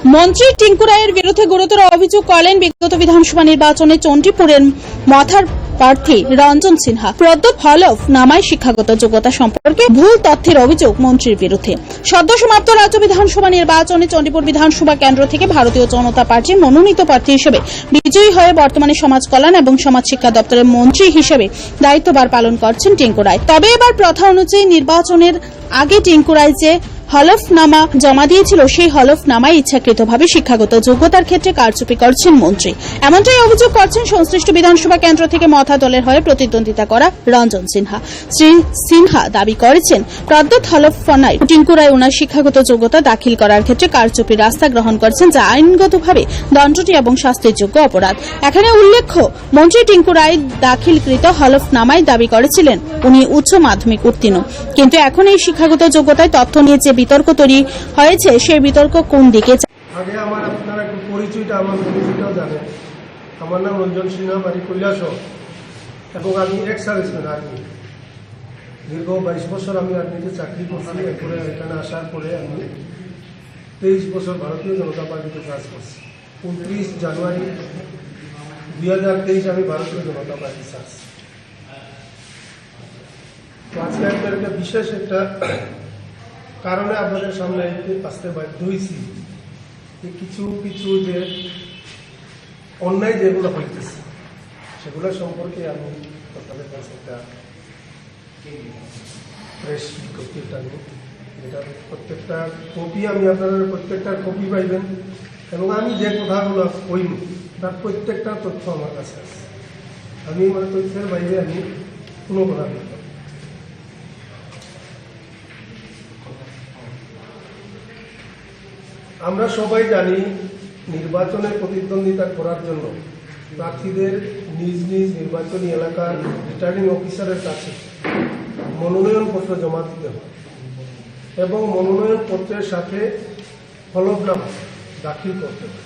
মন্ত্রী টিঙ্কু রায়ের বিরুদ্ধে গুরুতর অভিযোগ করলেন বিগত বিধানসভা নির্বাচনে চণ্ডীপুরের মথার প্রার্থী রঞ্জন সিনহা। প্রদত্ত হলফনামায় শিক্ষাগত যোগ্যতা সম্পর্কে ভুল তথ্যের অভিযোগ মন্ত্রীর বিরুদ্ধে। সদ্য সমাপ্ত রাজ্য বিধানসভা নির্বাচনে চণ্ডীপুর বিধানসভা কেন্দ্র থেকে ভারতীয় জনতা পার্টির মনোনীত প্রার্থী হিসেবে বিজয়ী হয়ে বর্তমানে সমাজ কল্যাণ এবং সমাজ শিক্ষা দপ্তরের মন্ত্রী হিসেবে দায়িত্বভার পালন করছেন টিঙ্কু রায়। তবে এবার প্রথা অনুযায়ী নির্বাচনের আগে টিঙ্কু রায় যে হলফনামা জমা দিয়েছিল সেই হলফনামায় ইচ্ছাকৃতভাবে শিক্ষাগত যোগ্যতার ক্ষেত্রে কারচুপি করছেন মন্ত্রী। এমনটাই অভিযোগ করছেন সংশ্লিষ্ট বিধানসভা কেন্দ্র থেকে মথা দলের হয়ে প্রতিদ্বন্দ্বিতা করা রঞ্জন সিনহা। শ্রী সিনহা দাবি করেছেন প্রদত্ত হলফনামায় টিঙ্কু রায় ওনার শিক্ষাগত যোগ্যতা দাখিল করার ক্ষেত্রে কারচুপির রাস্তা গ্রহণ করছেন, যা আইনগতভাবে দণ্ডনীয় এবং শাস্তিযোগ্য অপরাধ। এখানে উল্লেখ্য, মন্ত্রী টিঙ্কু রায় দাখিলকৃত হলফনামায় দাবি করেছিলেন উনি উচ্চ মাধ্যমিক উত্তীর্ণ, কিন্তু এখন এই শিক্ষাগত যোগ্যতায় তথ্য নিয়ে যে বিতর্ক তৈরি হয়েছে সেই বিতর্ক কোন দিকে? আগে আমার আপনারা একটু পরিচয়টাও জানেন। আমার নাম রঞ্জন সিনহা, বাড়ি কৈলাস, এবং আমি এক্স সার্ভিসম্যান আর্মি। দীর্ঘ 22 বছর আমি আর্মিতে চাকরি করছি। এরপরে এখানে আসার পরে আমি 23 বছর ভারতীয় জনতা পার্টিতে কাজ করছি। 29 জানুয়ারি 2023 আমি ভারতীয় জনতা পার্টি ছাড়ছি। আজকে আপনার একটা বিশেষ একটা কারণে আপনাদের সামনে আসতে বাধ্য হয়েছি। কিছু কিছু যে অন্যায় যেগুলো হইতেছে সেগুলো সম্পর্কে আমি আপনাদের কাছে একটা প্রেস বিজ্ঞপ্তিটা নিই, যেটা প্রত্যেকটা কপি আমি আপনাদের প্রত্যেকটা কপি পাইবেন, এবং আমি যে কথাগুলো কইব তার প্রত্যেকটা তথ্য আমার কাছে আছে। আমি আমার তথ্যের বাইরে আমি কোনো কথা বলব। আমরা সবাই জানি, নির্বাচনে প্রতিদ্বন্দ্বিতা করার জন্য প্রার্থীদের নিজ নিজ নির্বাচনী এলাকার রিটার্নিং অফিসারের কাছে মনোনয়নপত্র জমা দিতে হয়, এবং মনোনয়নপত্রের সাথে হলফনামা দাখিল করতে হয়।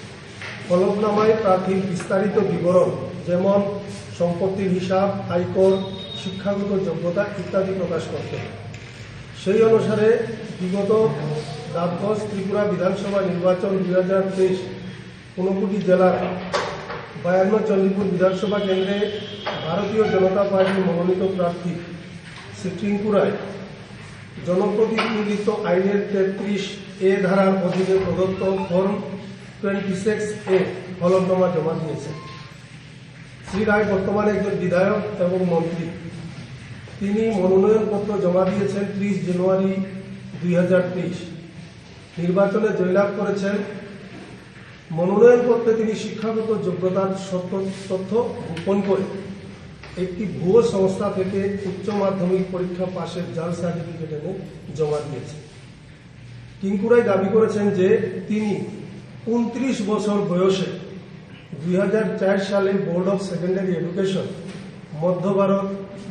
হলফনামায় প্রার্থীর বিস্তারিত বিবরণ, যেমন সম্পত্তির হিসাব, আয়কর, শিক্ষাগত যোগ্যতা ইত্যাদি প্রকাশ করতে হয়। সেই অনুসারে বিগত দ্বাদশ ত্রিপুরা বিধানসভা নির্বাচন 2023 ঊনকোটি জেলার 52 চণ্ডীপুর বিধানসভা কেন্দ্রে ভারতীয় জনতা পার্টির মনোনীত প্রার্থী শ্রী টিঙ্কু রায় জনপ্রতিনিধিত্ব আইনের 33A ধারার অধীনে প্রদত্ত ফর্ম 26A হলফনামা জমা দিয়েছেন। শ্রী রায় বর্তমানে একজন বিধায়ক এবং মন্ত্রী। তিনি মনোনয়নপত্র জমা দিয়েছেন 30 জানুয়ারি 2023। নির্বাচনে জয়লাভ করেছেন। মনোনয়নপত্রে তিনি শিক্ষাগত যোগ্যতার তথ্য গোপন করে একটি ভুয়ো সংস্থা থেকে উচ্চ মাধ্যমিক পরীক্ষা পাশের জাল সার্টিফিকেট এনে জমা দিয়েছেন। টিঙ্কু রায় দাবি করেছেন যে তিনি 29 বছর বয়সে 2004 সালে বোর্ড অফ সেকেন্ডারি এডুকেশন মধ্য ভারত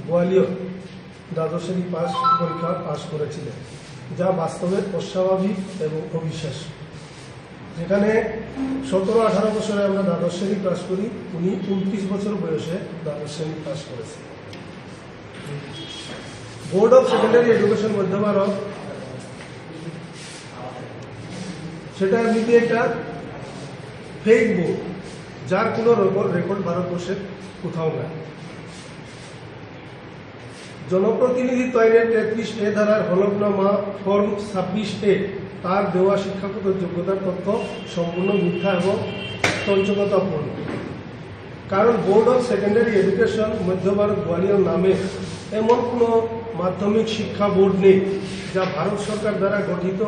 গোয়ালিয়র দ্বাদশ শ্রেণী পরীক্ষা পাশ করেছিলেন, যা বাস্তবে অস্বাভাবিক এবং অবিশ্বাস্য। যেখানে 17-18 বছরে আমরা দ্বাদশ শ্রেণী পাশ করি, উনি 29 বছর বয়সে দ্বাদশ শ্রেণী পাশ করেছেন। বোর্ড অফ সেকেন্ডারি এডুকেশন মধ্য ভারত, সেটা এমনিতে একটা ফেক বোর্ড, যার কোনো রেকর্ড ভারতবর্ষে কোথাও নাই। জনপ্রতিনিধিত্ব আইনের 33A ধারার হলফনামা ফর্ম 26A তার দেওয়া শিক্ষাগত যোগ্যতার তথ্য সম্পূর্ণ মিথ্যা এবং তঞ্চকতাপূর্ণ। কারণ বোর্ড অফ সেকেন্ডারি এডুকেশন মধ্য ভারত গোয়ালিয়র নামে এমন কোনো মাধ্যমিক শিক্ষা বোর্ড নেই যা ভারত সরকার দ্বারা গঠিত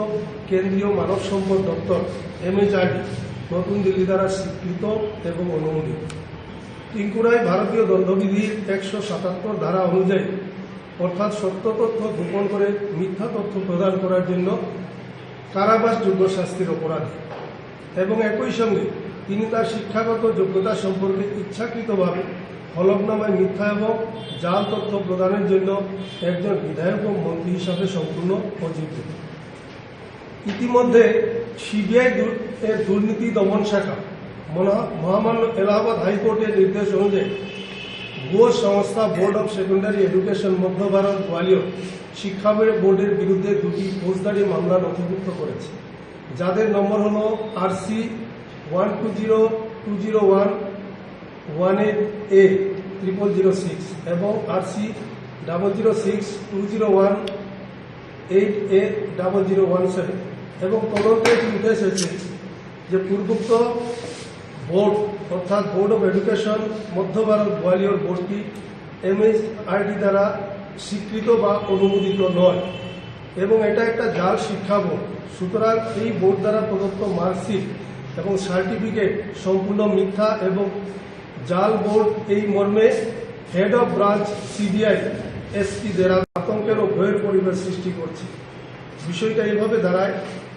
কেন্দ্রীয় মানব সম্পদ দপ্তর MHRD নতুন দিল্লি দ্বারা স্বীকৃত এবং অনুমোদিত। টিঙ্কু রায় ভারতীয় দণ্ডবিধির 177 ধারা অনুযায়ী, অর্থাৎ সত্য তথ্য গোপন করে মিথ্যা তথ্য প্রদান করার জন্য কারাবাসযোগ্য শাস্তির অপরাধী, এবং একই সঙ্গে তিনি তার শিক্ষাগত যোগ্যতা সম্পর্কে ইচ্ছাকৃতভাবে হলফনামায় মিথ্যা এবং জাল তথ্য প্রদানের জন্য একজন বিধায়ক ও মন্ত্রী হিসাবে সম্পূর্ণ অযোগ্য। ইতিমধ্যে সিবিআই এর দুর্নীতি দমন শাখা মহামান্য এলাহাবাদ হাইকোর্টের নির্দেশ অনুযায়ী ভুয়ো সংস্থা বোর্ড অফ সেকেন্ডারি এডুকেশন মধ্য ভারত গোয়ালিয়র শিক্ষা বোর্ডের বিরুদ্ধে 2টি ফৌজদারি মামলা নথিভুক্ত করেছে। যাদের নম্বর হলো RC 120201118A 0006 এবং RC 0062018A 0017 এবং তদন্তে উঠে এসেছে যে পূর্বোক্ত বোর্ড অর্থাৎ বোর্ড অফ এডুকেশন মধ্য ভারত গোয়ালিয়র বোর্ডটি MHRD দ্বারা স্বীকৃত বা অনুমোদিত নয় এবং এটা একটা জাল শিক্ষা বোর্ড। সুতরাং এই বোর্ড দ্বারা প্রদত্ত মার্কশিট এবং সার্টিফিকেট সম্পূর্ণ মিথ্যা এবং জাল বোর্ড এই মর্মে head of branch CBI SP দ্বারা আতঙ্কের ও ভয়ের পরিবেশ সৃষ্টি করছে। বিষয়টা এইভাবে দাঁড়ায়,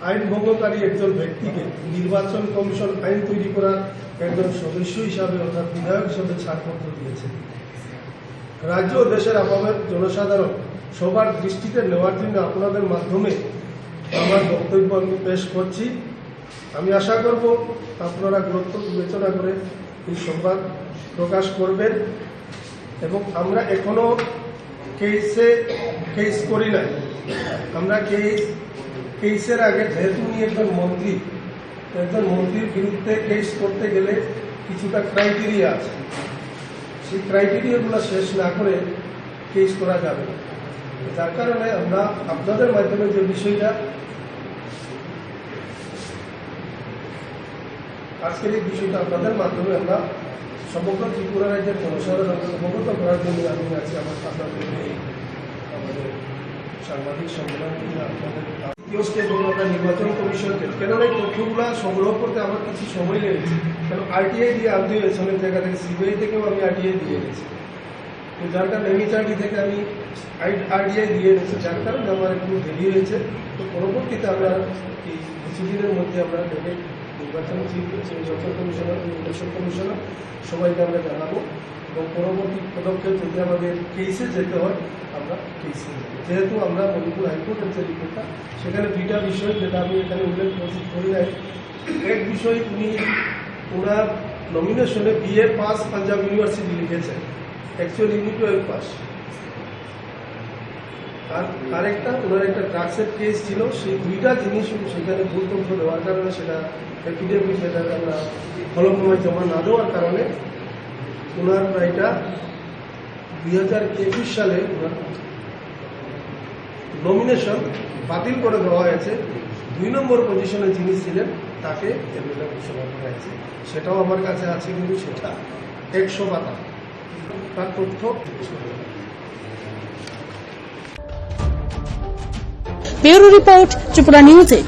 আইন ভঙ্গকারী একজন ব্যক্তিকে নির্বাচন কমিশন আইন তৈরি করার একজন সদস্য হিসাবে অর্থাৎ বিধায়ক হিসাবে ছাড়পত্র দিয়েছে। রাজ্য ও দেশের আপামর জনসাধারণ সবার দৃষ্টিতে নেওয়ার জন্য আপনাদের মাধ্যমে আমার বক্তব্য আমি পেশ করছি। আমি আশা করব আপনারা গুরুত্ব বিবেচনা করে এই সংবাদ প্রকাশ করবেন এবং আমরা এখনো কেস করি নাই। আমরা কেসের আগে যেহেতু উনি একজন মন্ত্রীর বিরুদ্ধে কেস করতে গেলে কিছুটা ক্রাইটেরিয়া আছে, সেই ক্রাইটেরিয়াগুলো শেষ না করে কেস করা যাবে না। যার কারণে আমরা আপনাদের মাধ্যমে যে বিষয়টা আজকের এই বিষয়টা আপনাদের মাধ্যমে আমরা সমগ্র ত্রিপুরা রাজ্যের জনসাধারণকে অবগত করার জন্য আমি আছি আপনাদের এই আমাদের সাংবাদিক সম্মেলন আপনাদের দ্বিতীয় স্টেপ হল আমরা নির্বাচন কমিশনকে, কেননা এই তথ্যগুলো সংগ্রহ করতে আমার কিছু সময় লেগেছে, কারণ RTI দিয়ে আনতে হয়েছে অনেক জায়গা থেকে, CBI থেকেও আমি RTI দিয়ে গেছি, তো যার কারণে MHRD থেকে আমি RTI দিয়ে গেছি, যার কারণে আমার একটু দেরি হয়েছে। তো পরবর্তীতে আমরা এই কিছুদিনের মধ্যে আমরা নির্বাচন কমিশনার ইলেকশন কমিশনার সবাইকে আমরা জানাবো এবং পরবর্তী পদক্ষেপ যদি আমাদের কেসে যেতে হয় আমরা কেসে যাব। যেহেতু আমরা মণিপুর হাইকোর্টের যে রিপোর্টটা সেখানে দুইটা বিষয় যেটা আমি এখানে উল্লেখ করি নাই। এক বিষয় উনি ওনার নমিনেশনে BA পাস পাঞ্জাব ইউনিভার্সিটি লিখেছেন, অ্যাকচুয়ালি উনি 12 পাস। আর আরেকটা ওনার একটা ড্রাগসের কেস ছিল, সেই দুইটা জিনিস সেখানে ভুল তথ্য দেওয়ার কারণে সেটা এফিডেভিট যেটা আমরা হলফনামায় জমা না দেওয়ার কারণে ওনার এটা 2021 সালে ওনার নমিনেশন বাতিল করে দেওয়া হয়েছে। 2 নম্বর পজিশনে যিনি ছিলেন তাকে এমএলএ ঘোষণা করা হয়েছে, সেটাও আমার কাছে আছে, কিন্তু সেটা 100 পাতা তার তথ্য। ব্যুরো রিপোর্ট, ত্রিপুরা নিউজে।